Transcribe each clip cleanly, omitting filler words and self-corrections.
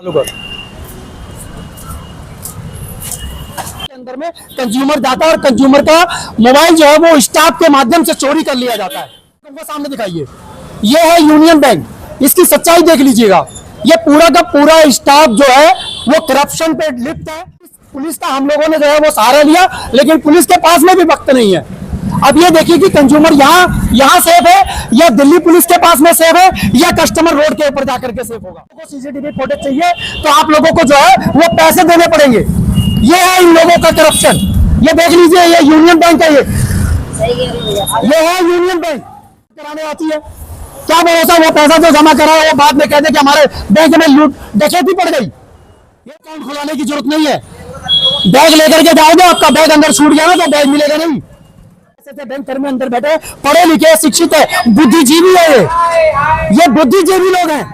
अंदर में कंज्यूमर जाता है और कंज्यूमर का मोबाइल जो है वो स्टाफ के माध्यम से चोरी कर लिया जाता है। तुमको सामने दिखाइए, ये है यूनियन बैंक, इसकी सच्चाई देख लीजिएगा। ये पूरा का पूरा स्टाफ जो है वो करप्शन पे लिप्त है। पुलिस का हम लोगों ने जो है वो सहारा लिया, लेकिन पुलिस के पास में भी वक्त नहीं है। अब ये देखिए कि कंज्यूमर यहाँ सेफ है या दिल्ली पुलिस के पास में सेफ है या कस्टमर रोड के ऊपर जाकर के सेफ होगा। तो सीसीटीवी फुटेज चाहिए तो आप लोगों को जो है वो पैसे देने पड़ेंगे। ये है इन लोगों का करप्शन। ये देख लीजिए, ये यूनियन बैंक है, ये है यूनियन बैंक कराने आती है। क्या भरोसा वो पैसा जो जमा करा है वो बाद में कहते कि हमारे बैंक में लूट डकैती पड़ गई। ये अकाउंट खुलाने की जरूरत नहीं है। बैग लेकर के जाओगे, आपका बैग अंदर छूट गया ना तो बैग मिलेगा नहीं। बैंक कर्मी अंदर बैठे, पढ़े लिखे शिक्षित है, बुद्धिजीवी है, ये बुद्धिजीवी लोग हैं।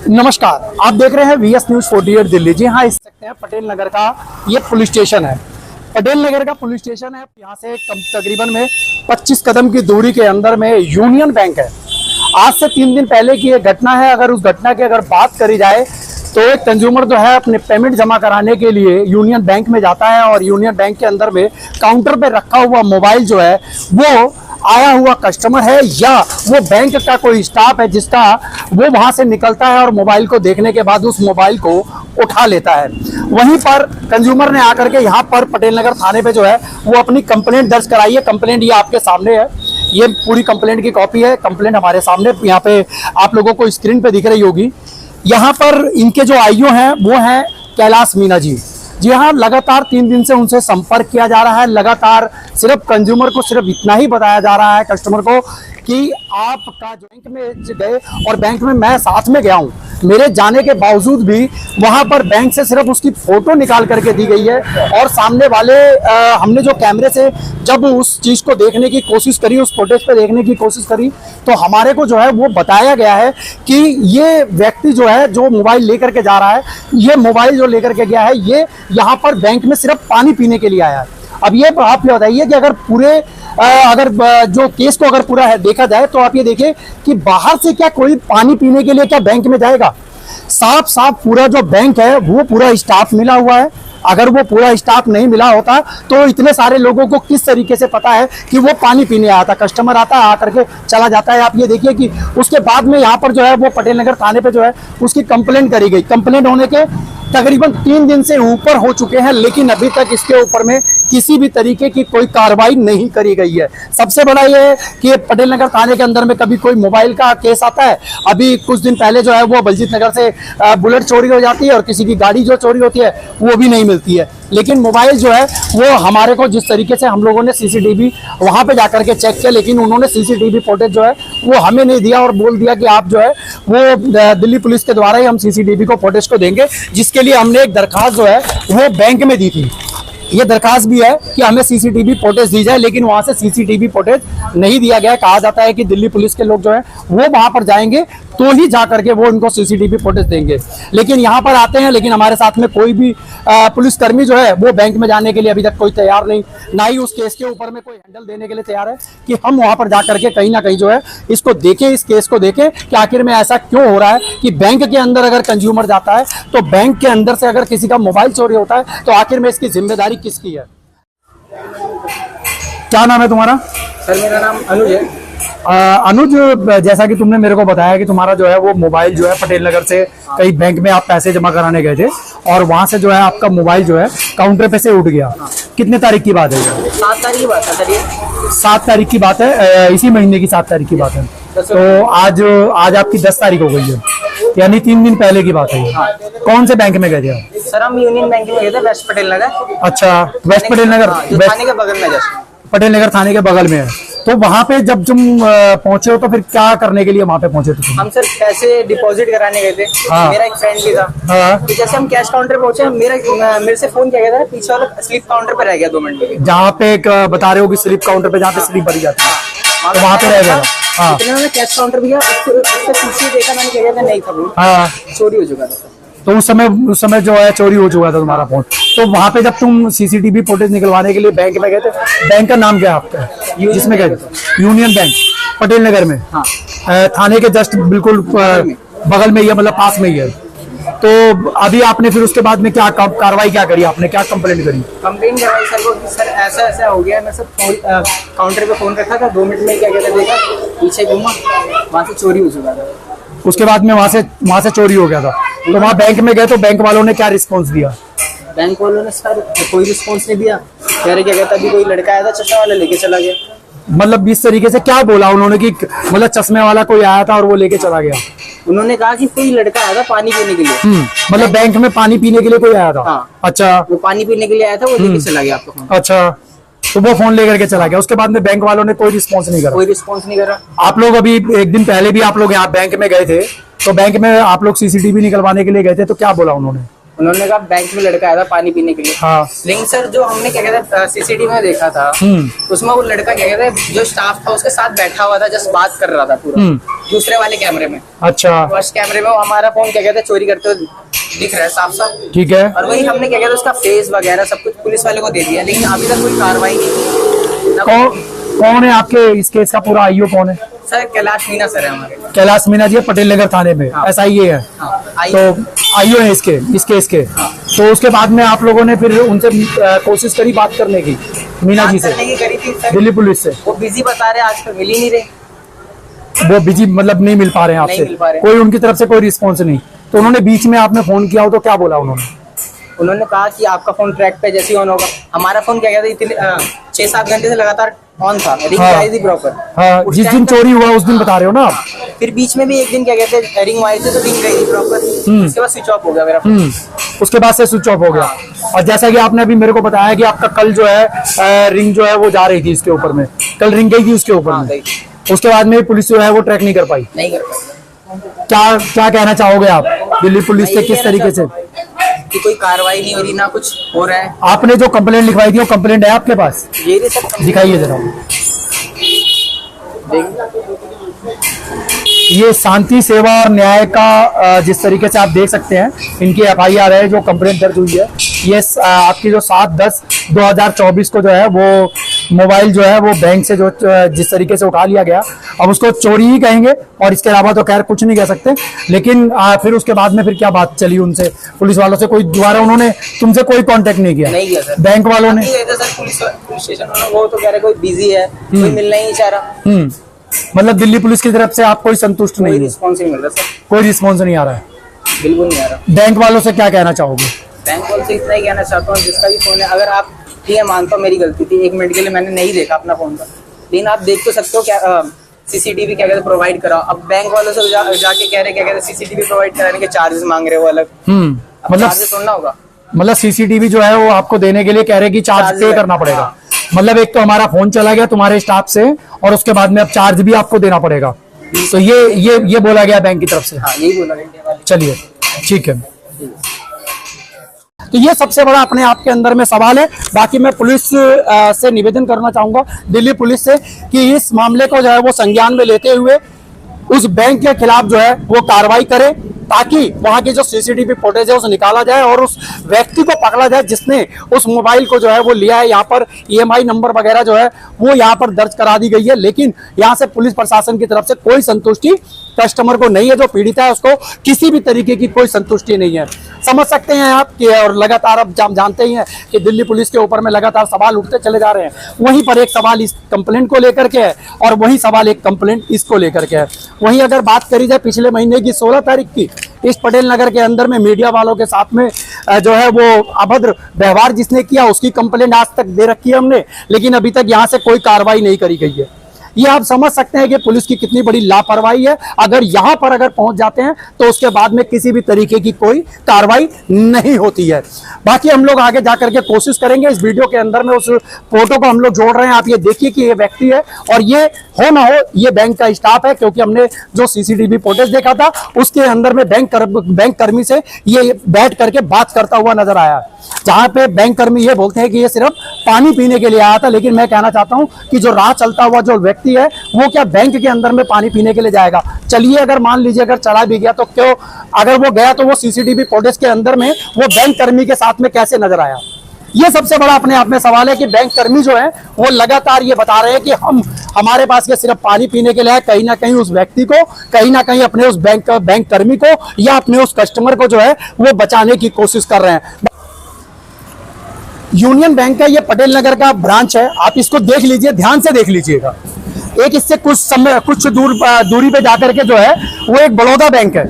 नमस्कार, आप देख रहे हैं VS News 48 दिल्ली। जी हाँ, इस सकते हैं पटेल नगर का ये पुलिस स्टेशन है। पटेल नगर का पुलिस स्टेशन है। यहाँ से तकरीबन में 25 कदम की दूरी के अंदर में यूनियन बैंक है। आज से 3 दिन पहले की एक घटना है। अगर उस घटना की अगर बात करी जाए तो एक कंज्यूमर जो है अपने पेमेंट जमा कराने के लिए यूनियन बैंक में जाता है और यूनियन बैंक के अंदर में काउंटर पे रखा हुआ मोबाइल जो है वो आया हुआ कस्टमर है या वो बैंक का कोई स्टाफ है जिसका वो वहां से निकलता है और मोबाइल को देखने के बाद उस मोबाइल को उठा लेता है। वहीं पर कंज्यूमर ने आकर के यहाँ पर पटेल नगर थाने पे जो है वो अपनी कंप्लेंट दर्ज कराई है। कंप्लेंट ये आपके सामने है, ये पूरी कंप्लेंट की कॉपी है। कंप्लेंट हमारे सामने यहाँ पे आप लोगों को स्क्रीन पे दिख रही होगी। यहाँ पर इनके जो आईओ हैं वो हैं कैलाश मीना जी। जी हाँ, लगातार 3 दिन से उनसे संपर्क किया जा रहा है। लगातार सिर्फ कंज्यूमर को सिर्फ इतना ही बताया जा रहा है कस्टमर को कि आपका बैंक में गए और बैंक में मैं साथ में गया हूँ। मेरे जाने के बावजूद भी वहां पर बैंक से सिर्फ उसकी फोटो निकाल करके दी गई है और सामने वाले हमने जो कैमरे से जब उस चीज को देखने की कोशिश करी, उस फुटेज पे देखने की कोशिश करी तो हमारे को जो है वो बताया गया है कि ये व्यक्ति जो है जो मोबाइल लेकर के जा रहा है, ये मोबाइल जो लेकर के गया है ये यहाँ पर बैंक में सिर्फ पानी पीने के लिए आया है। अब ये आप ये बताइए कि अगर पूरे अगर जो केस को अगर पूरा है देखा जाए तो आप ये देखिए कि बाहर से क्या कोई पानी पीने के लिए क्या बैंक में जाएगा। साफ साफ पूरा जो बैंक है वो पूरा स्टाफ मिला हुआ है। अगर वो पूरा स्टाफ नहीं मिला होता तो इतने सारे लोगों को किस तरीके से पता है कि वो पानी पीने आया था। कस्टमर आता है, आकर के चला जाता है। आप ये देखिए कि उसके बाद में यहाँ पर जो है वो पटेल नगर थाने पे जो है उसकी कंप्लेंट करी गई। कंप्लेंट होने के तकरीबन 3 दिन से ऊपर हो चुके हैं, लेकिन अभी तक इसके ऊपर में किसी भी तरीके की कोई कार्रवाई नहीं करी गई है। सबसे बड़ा ये है कि पटेल नगर थाने के अंदर में कभी कोई मोबाइल का केस आता है। अभी कुछ दिन पहले जो है वो बलजीत नगर से बुलेट चोरी हो जाती है और किसी की गाड़ी जो चोरी होती है वो भी नहीं मिलती है। लेकिन मोबाइल जो है वो हमारे को जिस तरीके से हम लोगों ने सीसीटीवी वहां पे जाकर के चेक किया, लेकिन उन्होंने सीसीटीवी फुटेज जो है वो हमें नहीं दिया और बोल दिया कि आप जो है वो दिल्ली पुलिस के द्वारा ही हम सीसीटीवी को फुटेज को देंगे, जिसके लिए हमने एक दरखास्त जो है वो बैंक में दी थी। ये दरखास्त भी है कि हमें सीसीटीवी फुटेज दी जाए, लेकिन वहां से सीसीटीवी फुटेज नहीं दिया गया। कहा जाता है कि दिल्ली पुलिस के लोग जो है वो वहां पर जाएंगे तो ही जा करके वो उनको सीसीटीवी फुटेज देंगे। लेकिन यहाँ पर आते हैं, लेकिन हमारे साथ में कोई भी पुलिसकर्मी जो है वो बैंक में जाने के लिए अभी तक कोई तैयार नहीं, ना ही उस केस के ऊपर में कोई हैंडल देने के लिए तैयार है कि हम वहां पर जा करके कहीं ना कहीं जो है इसको देखें, इस केस को देखें कि आखिर में ऐसा क्यों हो रहा है कि बैंक के अंदर अगर कंज्यूमर जाता है तो बैंक के अंदर से अगर किसी का मोबाइल चोरी होता है तो आखिर में इसकी जिम्मेदारी किसकी है। क्या नाम है तुम्हारा? सर मेरा नाम अनुज है। अनुज, जैसा कि तुमने मेरे को बताया कि तुम्हारा जो है वो मोबाइल जो है पटेल नगर से कई बैंक में आप पैसे जमा कराने गए थे और वहां से जो है आपका मोबाइल जो है काउंटर पे से उठ गया। कितने तारीख की बात है? 7 तारीख की बात है सर। ये 7 तारीख की बात है, इसी महीने की 7 तारीख की बात है। तो आज आपकी 10 तारीख हो गई है, यानी 3 दिन पहले की बात है ये। कौन से बैंक में गए थे? सर हम यूनियन बैंक में गए थे, वेस्ट पटेल नगर। अच्छा, वेस्ट पटेल नगर, थाने के बगल में। पटेल नगर थाने के बगल में है। तो वहाँ पे जब तुम पहुंचे हो तो फिर क्या करने के लिए वहाँ पे पहुंचे थे? हम सर पैसे डिपॉजिट कराने गए थे। हाँ। मेरा एक फ्रेंड भी था। हाँ। तो जैसे हम कैश काउंटर पे पहुंचे, मेरे से फोन किया गया था, पीछे वाला स्लिप काउंटर पे रह गया 2 मिनट के लिए। जहाँ पे बता रहे हो कि स्लिप काउंटर पे, जहाँ पे स्लिप भरी जाती है, तो वहाँ पे रह गया। हाँ। इतने में कैश काउंटर भी गया, उससे पीछे देखा, मैंने कहा था नहीं था वो। हाँ। चोरी हो चुका था। तो उस समय जो है चोरी हो चुका था तुम्हारा फोन। तो वहाँ पे जब तुम सीसीटीवी फुटेज निकलवाने के लिए बैंक में गए थे, बैंक का नाम क्या है आपका जिसमें गए थे? यूनियन बैंक, पटेल नगर में। हाँ। थाने के जस्ट बिल्कुल बगल में ही है, मतलब पास में ही है। तो अभी आपने फिर उसके बाद में क्या कार्रवाई क्या करी, आपने क्या कंप्लेंट करी? कंप्लेन करवाई सर को कि सर ऐसा ऐसा हो गया। मैं सर काउंटर पे फोन रखा था, 2 मिनट में क्या कहता देखा, पीछे घूमा, वहाँ से चोरी हो चुका था। उसके बाद में वहां से चोरी हो गया था। तो वहाँ बैंक में गए तो बैंक वालों ने क्या रिस्पॉन्स दिया? बैंक वालों ने सर कोई रिस्पॉन्स नहीं दिया। कह रहे क्या कहता अभी कोई लड़का आया था चश्मा वाला, लेके चला गया। मतलब इस तरीके से क्या बोला उन्होंने कि मतलब चश्मे वाला कोई आया था और वो लेके चला गया? उन्होंने कहा कि कोई लड़का आया था पानी पीने के लिए। मतलब बैंक में पानी पीने के लिए कोई आया था? हाँ। अच्छा, वो पानी पीने के लिए आया था, वो लेके चला गया आपका फोन। अच्छा, तो वो फोन लेकर के चला गया। उसके बाद में बैंक वालों ने कोई रिस्पॉन्स नहीं करा? कोई रिस्पॉन्स नहीं करा। आप लोग अभी एक दिन पहले भी आप लोग यहाँ बैंक में गए थे, तो बैंक में आप लोग सीसीटीवी निकलवाने के लिए गए थे, तो क्या बोला उन्होंने? उन्होंने कहा बैंक में लड़का आया था पानी पीने के लिए। हाँ। लेकिन सर जो हमने क्या कहते हैं सीसीटीवी में देखा था, उसमें वो लड़का क्या कहते हैं जो स्टाफ था उसके साथ बैठा हुआ था, जस्ट बात कर रहा था पूरा दूसरे वाले कैमरे में। अच्छा। फर्स्ट कैमरे में वो हमारा फोन क्या कहते हैं चोरी करते हुए दिख रहा है साफ साफ। ठीक है। और वही हमने क्या कहते हैं उसका फेस वगैरह सब कुछ पुलिस वाले को दे दिया, लेकिन अभी तक कोई कार्रवाई नहीं की। कौन है आपके इस केस का पूरा आईओ कौन है? सर कैलाश मीना सर है हमारे। कैलाश मीना जी पटेल नगर थाने में SIA है। तो आईओ है इसके इस केस के। तो उसके बाद में आप लोगों ने फिर उनसे कोशिश करी बात करने की, मीना जी से? करी थी सर, दिल्ली पुलिस से। वो बिजी बता रहे आजकल मिल ही नहीं रहे। वो बिजी मतलब नहीं मिल पा रहे हैं नहीं आपसे? मिल पा रहे। कोई उनकी तरफ से कोई रिस्पॉन्स नहीं? तो उन्होंने बीच में आपने फोन किया हो तो क्या बोला उन्होंने? उन्होंने कहा कि आपका फोन ट्रैक पे जैसे ऑन होगा। हमारा फोन क्या कहते इतने 6-7 घंटे से लगातार ऑन था, रिंग आई थी प्रॉपर। हाँ, जिस दिन चोरी हुआ उस दिन बता रहे हो ना आप? फिर बीच में भी एक दिन क्या कहते हैं रिंग आई थी, तो रिंग गई थी प्रॉपर। उसके बाद स्विच ऑफ हो गया मेरा फोन। उसके बाद से स्विच ऑफ हो गया। और जैसा कि आपने अभी मेरे को बताया कि आपका कल जो है रिंग जो है वो जा रही थी इसके ऊपर में, कल रिंग गई थी उसके ऊपर में। उसके बाद में पुलिस जो है वो ट्रैक नहीं कर पाई। नहीं कर पाई। क्या क्या कहना चाहोगे आप दिल्ली पुलिस से, किस तरीके से? कि कोई कार्रवाई नहीं हो रही, ना कुछ हो रहा है। आपने जो कंप्लेंट लिखवाई थी वो कंप्लेंट है आपके पास? ये नहीं सब दिखाइए जरा। ये शांति सेवा और न्याय का जिस तरीके से आप देख सकते हैं इनकी FIR है जो कंप्लेंट दर्ज हुई है। ये आपकी जो 7/10/2024 को जो है वो मोबाइल जो है वो बैंक से जो जिस तरीके से उठा लिया गया, अब उसको चोरी ही कहेंगे और इसके अलावा तो खैर कुछ नहीं कह सकते। लेकिन फिर उसके बाद में फिर क्या बात चली उनसे, पुलिस वालों से? कोई दोबारा उन्होंने तुमसे कोई कांटेक्ट नहीं किया? नहीं किया सर। बैंक वालों ने? सर पुलिस स्टेशन वालों वो तो कह रहे कोई बिजी है, कोई मिलना ही नहीं चाह रहा। मतलब दिल्ली पुलिस की तरफ से आप कोई संतुष्ट नहीं कोई है? रिस्पॉन्स नहीं मिल रहा सर, कोई रिस्पॉन्स नहीं आ रहा है? बिल्कुल नहीं आ रहा। बैंक वालों से क्या कहना चाहोगे? बैंक वालों से इतना ही कहना चाहता हूँ जिसका भी फोन है, अगर आप ठीक है मानता हूँ मेरी गलती थी, 1 मिनट के लिए मैंने नहीं देखा अपना फोन का, लेकिन आप देख तो सकते हो क्या सीसीटीवी क्या कहते प्रोवाइड कराओ। अब बैंक वालों से जाके कह रहे क्या कहते सीसीटीवी प्रोवाइड कराने के चार्जेस मांग रहे हो अलग। मतलब चार्जेस सुनना होगा। मतलब सीसीटीवी जो है वो आपको देने के लिए कह रहे कि चार्ज पे करना पड़ेगा। हाँ। मतलब एक तो हमारा फोन चला गया तुम्हारे स्टाफ से और उसके बाद में अब चार्ज भी आपको देना पड़ेगा। तो ये बोला गया बैंक की तरफ से? हाँ, यही बोला गया। चलिए ठीक है। तो ये सबसे बड़ा अपने आप के अंदर में सवाल है। बाकी मैं पुलिस से निवेदन करना चाहूंगा दिल्ली पुलिस से कि इस मामले को जो है वो संज्ञान में लेते हुए उस बैंक के खिलाफ जो है वो कार्रवाई करे, ताकि वहां की जो सीसीटीवी फुटेज है उसे निकाला जाए और उस व्यक्ति को पकड़ा जाए जिसने उस मोबाइल को जो है वो लिया है। यहाँ पर EMI नंबर वगैरह जो है वो यहाँ पर दर्ज करा दी गई है, लेकिन यहाँ से पुलिस प्रशासन की तरफ से कोई संतुष्टि कस्टमर को नहीं है। जो पीड़ित है उसको किसी भी तरीके की कोई संतुष्टि नहीं है। समझ सकते हैं आप कि और लगातार अब जानते ही हैं कि दिल्ली पुलिस के ऊपर में लगातार सवाल उठते चले जा रहे हैं। वहीं पर एक सवाल इस कंप्लेंट को लेकर के है और वही सवाल एक कंप्लेंट इसको लेकर के है। वहीं अगर बात करी जाए पिछले महीने की 16 तारीख की, इस पटेल नगर के अंदर में मीडिया वालों के साथ में जो है वो अभद्र व्यवहार जिसने किया उसकी कंप्लेंट आज तक दे रखी है हमने, लेकिन अभी तक यहाँ से कोई कार्रवाई नहीं करी गई है। ये आप समझ सकते हैं कि पुलिस की कितनी बड़ी लापरवाही है। अगर यहाँ पर अगर पहुंच जाते हैं तो उसके बाद में किसी भी तरीके की कोई कार्रवाई नहीं होती है। बाकी हम लोग आगे जाकर के कोशिश करेंगे। इस वीडियो के अंदर में उस फोटो को हम लोग जोड़ रहे हैं। आप ये देखिए कि ये व्यक्ति है और ये हो ना हो ये बैंक का स्टाफ है, क्योंकि हमने जो सीसीटीवी फुटेज देखा था उसके अंदर में बैंक कर्मी से ये बैठ करके बात करता हुआ नजर आया, जहां पे बैंक कर्मी ये बोलते हैं कि ये सिर्फ पानी पीने के लिए आया था। लेकिन मैं कहना चाहता हूं कि जो राह चलता हुआ जो व्यक्ति है वो क्या बैंक के अंदर में पानी पीने के लिए जाएगा? चलिए अगर मान लीजिए अगर चला भी गया तो क्यों, अगर वो गया तो वो सीसीटीवी फुटेज के अंदर में वो बैंक कर्मी के साथ में कैसे नजर आया? ये सबसे बड़ा अपने आप में सवाल है कि बैंक कर्मी जो है वो लगातार ये बता रहे हैं कि हम हमारे पास ये सिर्फ पानी पीने के लिए है। कहीं ना कहीं उस व्यक्ति को, कहीं ना कहीं अपने उस बैंक कर्मी को या अपने उस कस्टमर को जो है वो बचाने की कोशिश कर रहे हैं। यूनियन बैंक का ये पटेल नगर का ब्रांच है, आप इसको देख लीजिए, ध्यान से देख लीजिएगा। एक इससे कुछ दूरी पे जाकर के जो है वो एक बड़ौदा बैंक है।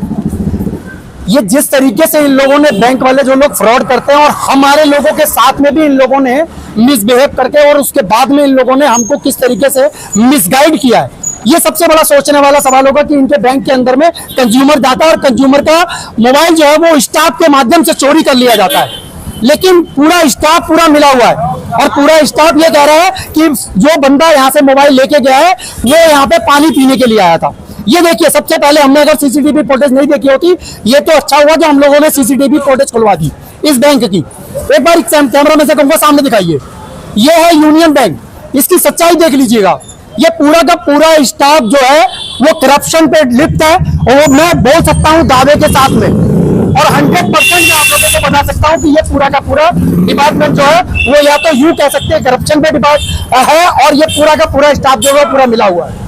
ये जिस तरीके से इन लोगों ने, बैंक वाले जो लोग फ्रॉड करते हैं और हमारे लोगों के साथ में भी इन लोगों ने मिसबिहेव करके और उसके बाद में इन लोगों ने हमको किस तरीके से मिसगाइड किया है, ये सबसे बड़ा सोचने वाला सवाल होगा कि इनके बैंक के अंदर में कंज्यूमर डाटा और कंज्यूमर का मोबाइल जो है वो स्टाफ के माध्यम से चोरी कर लिया जाता है। लेकिन पूरा स्टाफ पूरा मिला हुआ है और पूरा स्टाफ ये कह रहा है कि जो बंदा यहाँ से मोबाइल लेके गया है वो यहाँ पे पानी पीने के लिए आया था। ये देखिए, सबसे पहले हमने अगर सीसीटीवी फुटेज नहीं देखी होती, ये तो अच्छा हुआ जो हम लोगों ने सीसीटीवी फुटेज खुलवा दी इस बैंक की। एक बार कैमरा में से कहूंगा सामने दिखाइए, ये है यूनियन बैंक, इसकी सच्चाई देख लीजिएगा। ये पूरा का पूरा स्टाफ जो है वो करप्शन पे लिप्त है और मैं बोल सकता हूँ दावे के साथ में और 100% मैं आप लोगों को बता सकता हूँ कि ये पूरा का पूरा डिपार्टमेंट जो है वो या तो यूं कह सकते हैं करप्शन पे है और ये पूरा का पूरा स्टाफ जो है पूरा मिला हुआ है।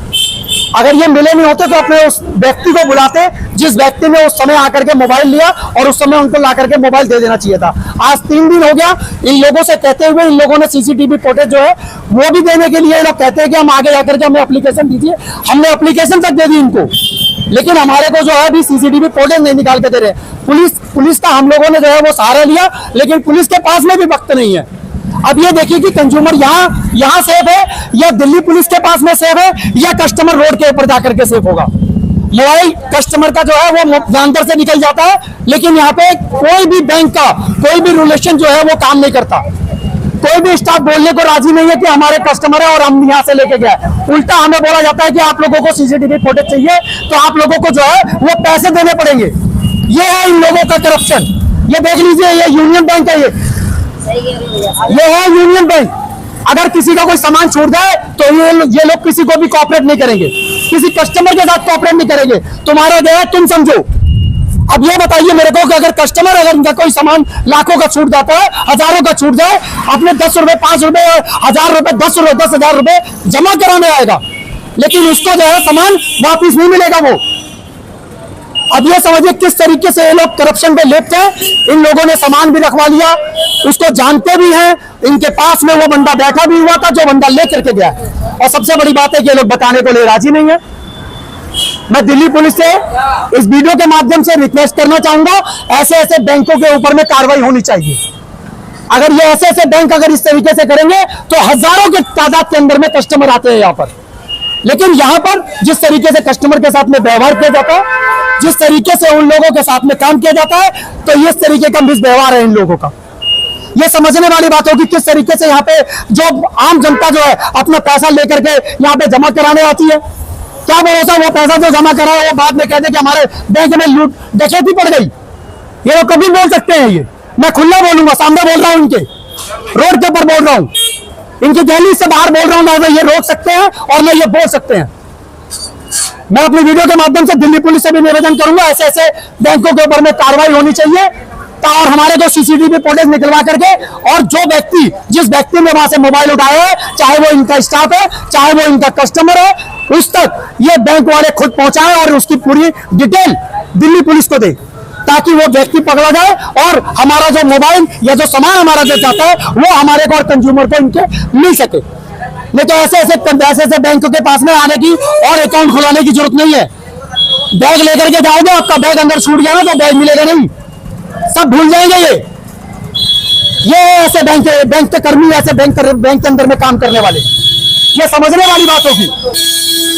अगर ये मिले नहीं होते तो अपने उस व्यक्ति को बुलाते जिस व्यक्ति ने उस समय आकर के मोबाइल लिया और उस समय उनको ला करके मोबाइल दे देना चाहिए था। आज 3 दिन हो गया इन लोगों से कहते हुए, इन लोगों ने सीसीटीवी फुटेज जो है वो भी देने के लिए लोग कहते हैं कि हम आगे जाकर के हमें एप्लीकेशन दीजिए। हमने एप्लीकेशन तक दे दी इनको, लेकिन हमारे को जो है अभी सीसीटीवी फुटेज नहीं निकाल के दे रहे। पुलिस का हम लोगों ने जो है वो सहारा लिया, लेकिन पुलिस के पास में भी वक्त नहीं है। अब ये देखिए कि कंज्यूमर यहाँ सेफ है या दिल्ली पुलिस के पास में सेफ है या कस्टमर रोड के ऊपर जाकर के सेफ होगा। मोबाइल कस्टमर का जो है वो अंदर से निकल जाता है, लेकिन यहाँ पे कोई भी बैंक का कोई भी रिलेशन जो है वो काम नहीं करता। कोई भी स्टाफ बोलने को राजी नहीं है कि हमारे कस्टमर है और हम यहाँ से लेके गए। उल्टा हमें बोला जाता है कि आप लोगों को सीसीटीवी फुटेज चाहिए तो आप लोगों को जो है वो पैसे देने पड़ेंगे। ये है इन लोगों का करप्शन। ये देख लीजिए, ये यूनियन बैंक है, ये है यूनियन बैंक। अगर किसी का कोई सामान छूट जाए तो ये लोग किसी को भी कोऑपरेट नहीं करेंगे, किसी कस्टमर के साथ कोऑपरेट नहीं करेंगे। तुम्हारा जो है तुम समझो। अब ये बताइए मेरे को कि अगर कस्टमर, अगर इनका कोई सामान लाखों का छूट जाता है, हजारों का छूट जाए, अपने 10 रुपए, 5 रुपए, 1000 रुपए, 10,000 रुपए जमा कराने आएगा, लेकिन उसको जो है सामान वापिस नहीं मिलेगा वो। अब ये समझिए किस तरीके से ये लोग करप्शन पे लिप्त हैं। इन लोगों ने सामान भी रखवा लिया, उसको जानते भी हैं, इनके पास में वो बंदा बैठा भी हुआ था जो बंदा लेकर के गया। और सबसे बड़ी बात है कि ये लोग बताने को लिए राजी नहीं है। मैं दिल्ली पुलिस से इस वीडियो के माध्यम से रिक्वेस्ट करना चाहूंगा, ऐसे ऐसे बैंकों के ऊपर में कार्रवाई होनी चाहिए। अगर ये ऐसे ऐसे बैंक अगर इस तरीके से करेंगे तो हजारों के तादाद के अंदर में कस्टमर आते हैं यहाँ पर। लेकिन यहाँ पर जिस तरीके से कस्टमर के साथ में व्यवहार किया जाता है, जिस तरीके से उन लोगों के साथ में काम किया जाता है, तो इस तरीके का मिसव्यवहार है इन लोगों का। ये समझने वाली बात होगी किस तरीके से यहाँ पे जो आम जनता जो है अपना पैसा लेकर के यहाँ पे जमा कराने आती है। क्या भरोसा वो पैसा जो जमा करा है वो बाद में कहते कि हमारे बैंक में लूट डकैती पड़ गई। ये लोग कभी बोल सकते हैं, ये मैं खुला बोलूंगा, सामने बोल रहा हूँ, इनके रोड के ऊपर बोल रहा हूँ, इनकी गैलरी से बाहर बोल रहा हूँ, ना ये रोक सकते हैं और ना ये बोल सकते हैं। मैं अपनी वीडियो के माध्यम से दिल्ली पुलिस से भी निवेदन करूंगा, ऐसे ऐसे बैंकों के ऊपर में कार्रवाई होनी चाहिए और हमारे को सीसीटीवी फुटेज निकलवा करके, और जो व्यक्ति, जिस व्यक्ति ने वहां से मोबाइल उठाया है, चाहे वो इनका स्टाफ है, चाहे वो इनका कस्टमर है, उस तक ये बैंक वाले खुद पहुंचाए और उसकी पूरी डिटेल दिल्ली पुलिस को दे, ताकि वो व्यक्ति पकड़ा जाए और हमारा जो मोबाइल या जो सामान हमारा जो जाता है वो हमारे को और कंज्यूमर को इनके मिल सके। नहीं तो ऐसे ऐसे बैंकों के पास में आने की और अकाउंट खुलाने की जरूरत नहीं है। बैग लेकर के जाओगे, आपका बैग अंदर छूट गया ना तो बैग मिलेगा नहीं, सब भूल जाएंगे। ये ऐसे बैंक के कर्मी, ऐसे बैंक के अंदर में काम करने वाले, ये समझने वाली बात होगी।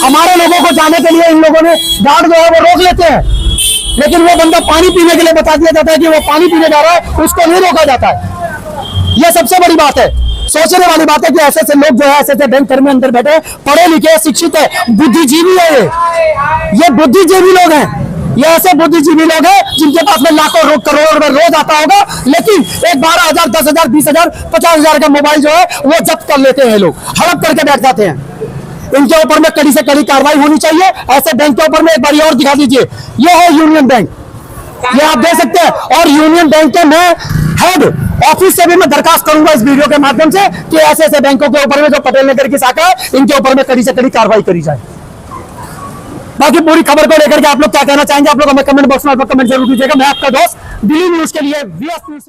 हमारे लोगों को जाने के लिए इन लोगों ने गार्ड जो है वो रोक लेते हैं, लेकिन वो बंदा पानी पीने के लिए बता दिया जाता है कि वो पानी पीने जा रहा है, उसको नहीं रोका जाता है। ये सबसे बड़ी बात है, सोचने वाली बात है कि ऐसे ऐसे लोग जो है, ऐसे ऐसे बैंक कर्मी अंदर बैठे, पढ़े लिखे, शिक्षित है, बुद्धिजीवी है, ये बुद्धिजीवी लोग हैं। ये ऐसे बुद्धिजीवी लोग हैं जिनके पास में लाखों करोड़ों रुपए रोज आता होगा, लेकिन एक 12,000, 10,000, 20,000, 50,000 का मोबाइल जो है वो जब्त कर लेते हैं, लोग हड़प करके बैठ जाते हैं। इनके ऊपर में कड़ी से कड़ी कार्रवाई होनी चाहिए। ऐसे बैंक के ऊपर में एक बार और दिखा दीजिए, ये है यूनियन बैंक, ये आप देख सकते हैं। और यूनियन बैंक के मैं हेड ऑफिस से भी मैं दरखास्त करूंगा इस वीडियो के माध्यम से कि ऐसे ऐसे बैंकों के ऊपर में जो पटेल नगर की शाखा है इनके ऊपर में कड़ी से कड़ी कार्रवाई करी जाए। बाकी पूरी खबर को लेकर के आप लोग क्या कहना चाहेंगे, आप लोग हमें कमेंट बॉक्स में कमेंट जरूर कीजिएगा। मैं आपका दोस्त दिल्ली न्यूज के लिए VS न्यूज।